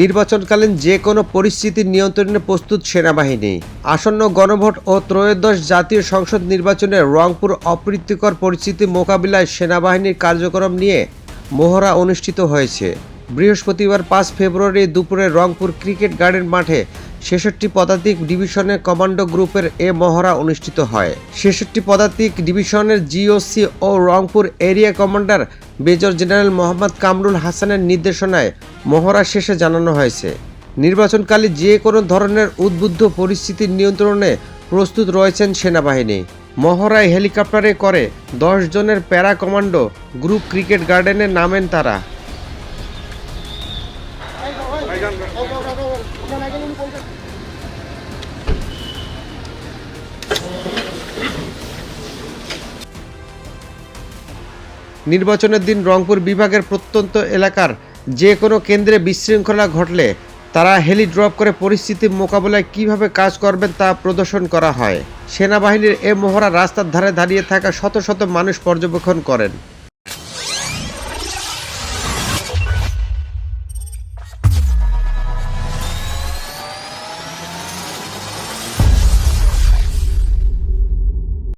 নির্বাচনকালীন যে কোনো পরিস্থিতি নিয়ন্ত্রণে প্রস্তুত সেনাবাহিনী। আসন্ন গণভোট ও ত্রয়োদশ জাতীয় সংসদ নির্বাচনে রংপুর অপ্রীতিকর পরিস্থিতি মোকাবিলায় সেনাবাহিনীর কার্যক্রম নিয়ে মহড়া অনুষ্ঠিত হয়েছে। বৃহস্পতিবার 5 ফেব্রুয়ারি দুপুরে রংপুর ক্রিকেট গার্ডেন মাঠে 66 পদাতিক ডিভিশনের কমান্ডো গ্রুপের এ মহড়া অনুষ্ঠিত হয়। 66 পদাতিক ডিভিশনের জিওসি ও Rangpur area commander major general Mohammad Kamrul হাসানের নির্দেশনায় মহড়া শেষে জানানো হয়েছে, নির্বাচনকালে যে কোনো ধরনের উদ্বুদ্ধ পরিস্থিতি নিয়ন্ত্রণে প্রস্তুত রয়েছেন সেনাবাহিনী। মহড়ায় হেলিকপ্টারে করে 10 জনের প্যারা কমান্ডো গ্রুপ ক্রিকেট গার্ডেনে নামেন তারা। নির্বাচনের দিন রংপুর বিভাগের প্রত্যন্ত এলাকার যে কোনো কেন্দ্রে বিশৃঙ্খলা ঘটলে তারা হেলি ড্রপ করে পরিস্থিতি মোকাবেলায় কিভাবে কাজ করবেন তা প্রদর্শন করা হয়। সেনাবাহিনীর এ মহড়া রাস্তার ধারে দাঁড়িয়ে থাকা শত শত মানুষ পর্যবেক্ষণ করেন।